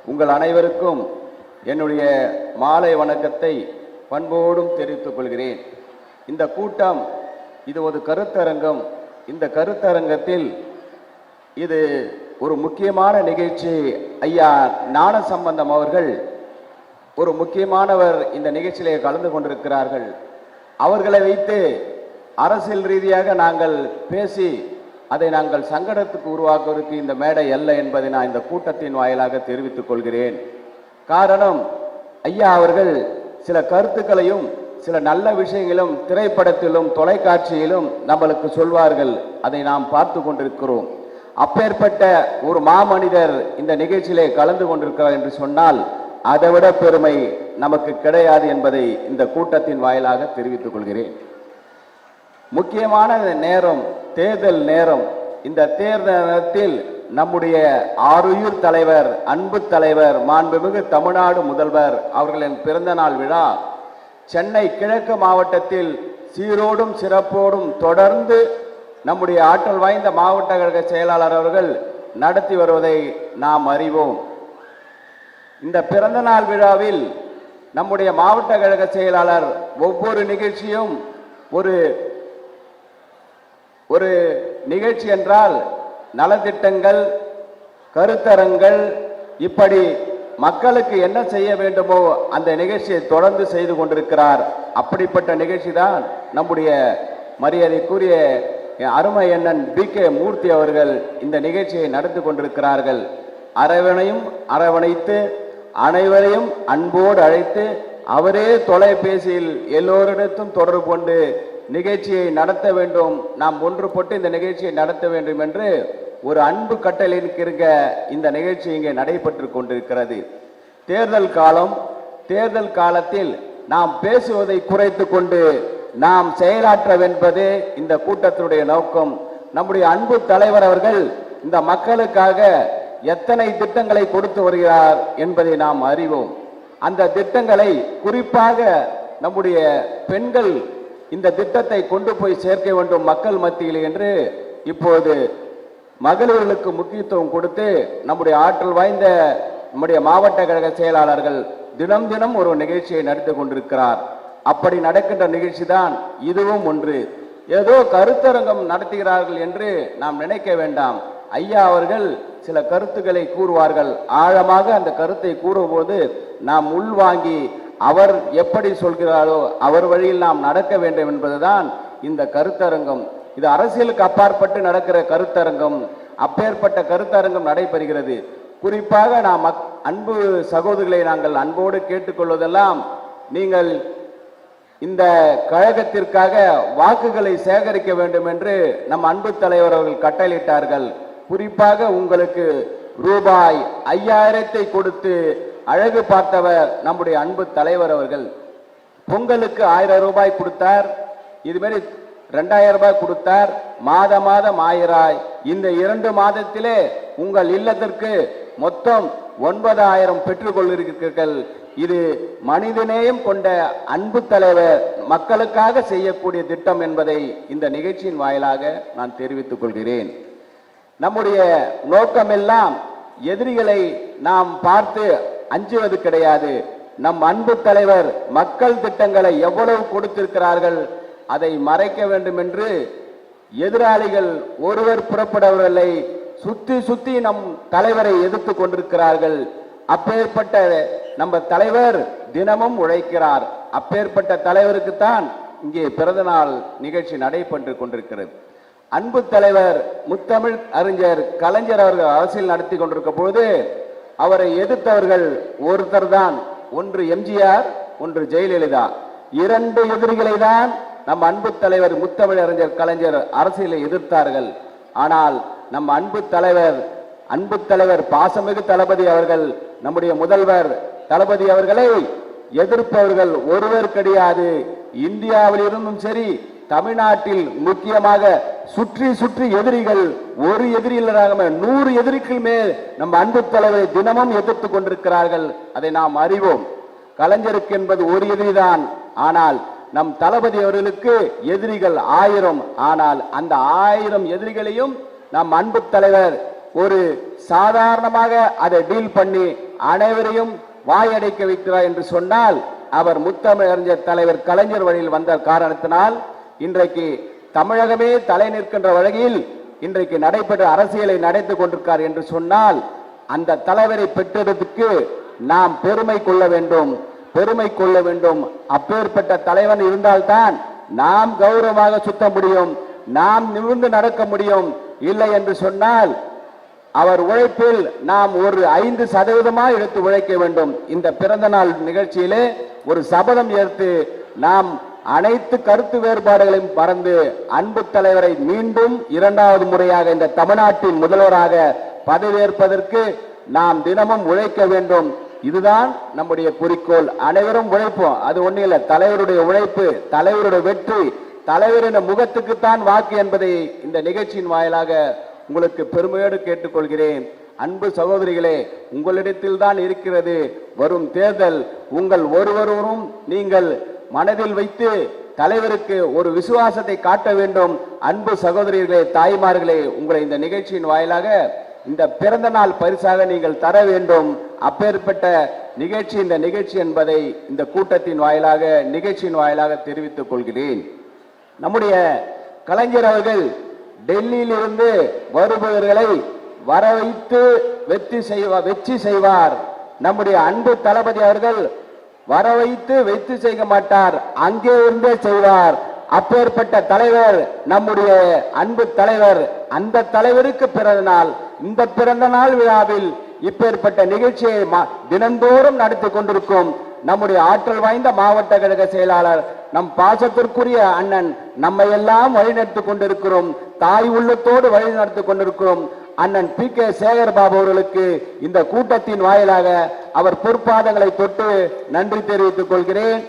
உங்கள் அனைவருக்கும் என்னுடைய மாலை வணக்கத்தை பண்போடும் தெரிவித்துக் கொள்கிறேன். இந்த கூட்டம் இது ஒரு கருத்தரங்கம். இந்த கருத்தரங்கத்தில் இது ஒரு முக்கியமான நிகழ்ச்சி. ஐயா ஞானசம்பந்தம் அவர்கள் ஒரு முக்கியமானவர் இந்த நிகழ்ச்சியிலே கலந்து கொண்டிருக்கிறார்கள். அவர்களை வைத்து அரசியல் ரீதியாக நாங்கள் பேசி அதை நாங்கள் சங்கடத்துக்கு உருவாக்குவதற்கு இந்த மேடை அல்ல என்பதை நான் இந்த கூட்டத்தின் வாயிலாக தெரிவித்துக் கொள்கிறேன். காரணம், ஐயா அவர்கள் சில கருத்துக்களையும் சில நல்ல விஷயங்களும் திரைப்படத்திலும் தொலைக்காட்சியிலும் நம்மளுக்கு சொல்வார்கள். அதை நாம் பார்த்து கொண்டிருக்கிறோம். அப்பேற்பட்ட ஒரு மாமனிதர் இந்த நிகழ்ச்சியிலே கலந்து கொண்டிருக்கிறார் என்று சொன்னால் அதைவிட பெருமை நமக்கு கிடையாது என்பதை இந்த கூட்டத்தின் வாயிலாக தெரிவித்துக் கொள்கிறேன். முக்கியமான நேரம் தேர்தல் நேரம். இந்த தேர்தல் நேரத்தில் நம்முடைய ஆருயிர் தலைவர், அன்பு தலைவர், மாண்புமிகு தமிழ்நாடு முதல்வர் அவர்களின் பிறந்த நாள் விழா சென்னை கிழக்கு மாவட்டத்தில் சீரோடும் சிறப்போடும் தொடர்ந்து நம்முடைய ஆற்றல் வாய்ந்த மாவட்ட கழக செயலாளர் அவர்கள் நடத்தி வருவதை நாம் அறிவோம். இந்த பிறந்த நாள் விழாவில் நம்முடைய மாவட்ட கழக செயலாளர் ஒவ்வொரு நிகழ்ச்சியும் ஒரு நிகழ்ச்சி என்றால் நலத்திட்டங்கள், கருத்தரங்கள், இப்படி மக்களுக்கு என்ன செய்ய வேண்டுமோ அந்த நிகழ்ச்சியை தொடர்ந்து செய்து கொண்டிருக்கிறார். அப்படிப்பட்ட நிகழ்ச்சி தான் நம்முடைய மரியாதைக்குரிய அருமை அண்ணன் BK மூர்த்தி அவர்கள் இந்த நிகழ்ச்சியை நடத்தி கொண்டிருக்கிறார்கள். அரவணைத்து அனைவரையும் அன்போடு அழைத்து அவரே தொலைபேசியில் எல்லோரிடத்தும் தொடர்பு கொண்டு நிகழ்ச்சியை நடத்த வேண்டும், நாம் ஒன்றுபட்டு இந்த நிகழ்ச்சியை நடத்த வேண்டும் என்று ஒரு அன்பு கட்டளைக்கு இந்த நிகழ்ச்சி இங்கே நடைபெற்று கொண்டிருக்கிறது. தேர்தல் காலம். தேர்தல் காலத்தில் நாம் பேசுவதை குறைத்து கொண்டு நாம் செயலாற்றவென்பது இந்த கூட்டத்தினுடைய நோக்கம். நம்முடைய அன்பு தலைவர் அவர்கள் இந்த மக்களுக்காக எத்தனை திட்டங்களை கொடுத்து வருகிறார் என்பதை நாம் அறிவோம். அந்த திட்டங்களை குறிப்பாக நம்முடைய பெண்கள் இந்த திட்டத்தை கொண்டு போய் சேர்க்க வேண்டும் மக்கள் மத்தியில் என்று இப்போது மகளிர்களுக்கு முக்கியத்துவம் கொடுத்து நம்முடைய ஆற்றல் வாய்ந்த நம்முடைய மாவட்ட கழக செயலாளர்கள் தினம் தினம் ஒரு நிகழ்ச்சியை நடத்தி கொண்டிருக்கிறார். அப்படி நடக்கின்ற நிகழ்ச்சி தான் இதுவும் ஒன்று. ஏதோ கருத்தரங்கம் நடத்துகிறார்கள் என்று நாம் நினைக்க வேண்டாம். ஐயா அவர்கள் சில கருத்துக்களை கூறுவார்கள். ஆழமாக அந்த கருத்தை கூறும்போது நாம் உள்வாங்கி அவர் எப்படி சொல்கிறாரோ அவர் வழியில் நாம் நடக்க வேண்டும் என்பதுதான் இந்த கருத்தரங்கம். இது அரசியலுக்கு அப்பாற்பட்டு நடக்கிற கருத்தரங்கம். அப்பேற்பட்ட கருத்தரங்கம் நடைபெறுகிறது. குறிப்பாக நாம் அன்பு சகோதரிகளை நாங்கள் அன்போடு கேட்டுக்கொள்வதெல்லாம், நீங்கள் இந்த கழகத்திற்காக வாக்குகளை சேகரிக்க வேண்டும் என்று நம் அன்பு தலைவர் அவர்கள் கட்டளையிட்டார்கள். குறிப்பாக உங்களுக்கு ரூபாய் 5000 கொடுத்து அழகு பார்த்தவர் நம்முடைய அன்பு தலைவர் அவர்கள். பொங்கலுக்கு 1000 ரூபாய் கொடுத்தார். இதுமாரி 2000 ரூபாய் கொடுத்தார். மாதம் 1000. இந்த 2 மாதத்திலே உங்கள் இல்லத்திற்கு மொத்தம் 9000 பெற்றுக்கொள்கிறீர்கள். இது மனிதநேயம் கொண்ட அன்பு தலைவர் மக்களுக்காக செய்யக்கூடிய திட்டம் என்பதை இந்த நிகழ்ச்சியின் வாயிலாக நான் தெரிவித்துக் கொள்கிறேன். நம்முடைய நோக்கமெல்லாம் எதிரிகளை நாம் பார்த்து அஞ்சுவது கிடையாது. நம் அன்பு தலைவர் மக்கள் திட்டங்களை எவ்வளவு கொடுத்திருக்கிறார்கள் அதை மறைக்க வேண்டும் என்று எதிராளிகள் ஒருவர் புறப்படவில்லை. சுத்தி நம் தலைவரை எதிர்த்து கொண்டிருக்கிறார்கள். அப்பேற்பட்ட நம்ம தலைவர் தினமும் உழைக்கிறார். அப்பேற்பட்ட தலைவருக்குத்தான் இங்கே பிறந்த நாள் நிகழ்ச்சி நடைபெற்று கொண்டிருக்கிறது. அன்பு தலைவர் முத்தமிழ் அறிஞர் கலைஞர் அவர்கள் அரசியல் நடத்தி கொண்டிருக்க போது அவரை எதிர்த்தவர்கள் ஒருத்தர் தான். ஒன்று எம்ஜிஆர், ஒன்று ஜெயலலிதா. 2 எதிரிகளை தான் நம் அன்பு தலைவர் முத்தமிழ் அறிஞர் கலைஞர் அரசியலை எதிர்த்தார்கள். ஆனால் நம் அன்பு தலைவர் பாசமிகு தளபதி அவர்கள், நம்முடைய முதல்வர் தளபதி அவர்களை எதிர்ப்பவர்கள் ஒருவர் கிடையாது. இந்தியாவில் இருந்தும் சரி, தமிழ்நாட்டில் முக்கியமாக சுற்றி எதிரிகள், ஒரு எதிரி இல்லாம 100 எதிரிகள் மேல் நம்ம அன்பு தலைவரை தினமும் எதிர்த்து கொண்டிருக்கிறார்கள். அதை நாம் அறிவோம். கலைஞருக்கு என்பது ஒரு எதிரிதான். ஆனால் நம் தளபதி அவர்களுக்கு எதிரிகள் 1000. ஆனால் அந்த 1000 எதிரிகளையும் நம் அன்பு தலைவர் ஒரு சாதாரணமாக அதை டீல் பண்ணி அனைவரையும் வாயடைக்க வைக்கிறார் என்று சொன்னால் அவர் முத்தமிழறிஞர் தலைவர் கலைஞர் வழியில் வந்த காரணத்தினால் இன்றைக்கு தமிழகமே தலை நிற்கின்ற வகையில் இன்றைக்கு நடைபெற்ற அரசியலை நடத்திக் கொண்டிருக்கார் என்று சொன்னால் அந்த தலைவரை பெற்றதற்கு நாம் பெருமை கொள்ள வேண்டும். அப்பேற்பட்ட தலைவன் இருந்தால்தான் நாம் கௌரவமாக சுத்த முடியும், நாம் நிமிர்ந்து நடக்க முடியும். இல்லை என்று சொன்னால் அவர் உழைப்பில் நாம் ஒரு 5% எடுத்து உழைக்க வேண்டும். இந்த பிறந்த நாள் நிகழ்ச்சியிலே ஒரு சபதம் ஏற்று நாம் அனைத்து கருத்து வேறுபாடுகளையும் மறந்து அன்பு தலைவரை மீண்டும் 2வது முறையாக இந்த தமிழ்நாட்டின் முதல்வராக பதவியேற்பதற்கு நாம் தினமும் உழைக்க வேண்டும். இதுதான் நம்முடைய குறிக்கோள். அனைவரும் உழைப்போம், அது ஒன்றும் இல்லை. தலைவருடைய உழைப்பு, தலைவருடைய வெற்றி, தலைவரின் முகத்துக்குத்தான் வாக்கு என்பதை இந்த நிகழ்ச்சியின் வாயிலாக உங்களுக்கு பெருமையோடு கேட்டுக்கொள்கிறேன். அன்பு சகோதரிகளே, உங்களிடத்தில் தான் இருக்கிறது வரும் தேர்தல். உங்கள் ஒருவரும் நீங்கள் மனதில் வைத்து தலைவருக்கு ஒரு விசுவாசத்தை காட்ட வேண்டும். அன்பு சகோதரிகளே, தாய்மார்களே, உங்களை இந்த நிகழ்ச்சியின் வாயிலாக இந்த பிறந்த நாள் பரிசாக நீங்கள் தர வேண்டும். அப்பேற்பட்ட நிகழ்ச்சி இந்த நிகழ்ச்சி என்பதை இந்த கூட்டத்தின் வாயிலாக நிகழ்ச்சியின் வாயிலாக தெரிவித்துக் கொள்கிறேன். நம்முடைய கலைஞர் அவர்கள் டெல்லியில் இருந்து வருபவர்களை வர வைத்து வெற்றி செய்வார். நம்முடைய அன்பு தளபதி அவர்கள் வர வைத்து வெற்றி செய்ய மாட்டார், அங்கே இருந்தே செய்வார். அப்பேற்பட்ட தலைவர் நம்முடைய அன்பு தலைவர். அந்த தலைவருக்கு பிறந்த நாள், இந்த பிறந்த நாள் விழாவில் இப்பேற்பட்ட நிகழ்ச்சியை தினந்தோறும் நடத்தி கொண்டிருக்கும் நம்முடைய ஆற்றல் வாய்ந்த மாவட்ட கழக செயலாளர், நம் பாசத்திற்குரிய அண்ணன், நம்மை எல்லாம் வழிநடத்தி கொண்டிருக்கிறோம், தாய் உள்ளத்தோடு வழிநடத்தி கொண்டிருக்கிறோம் அண்ணன் PK சேகர் பாபு அவர்களுக்கு இந்த கூட்டத்தின் வாயிலாக அவர் பொற்பாதங்களை தொட்டு நன்றி தெரிவித்துக் கொள்கிறேன்.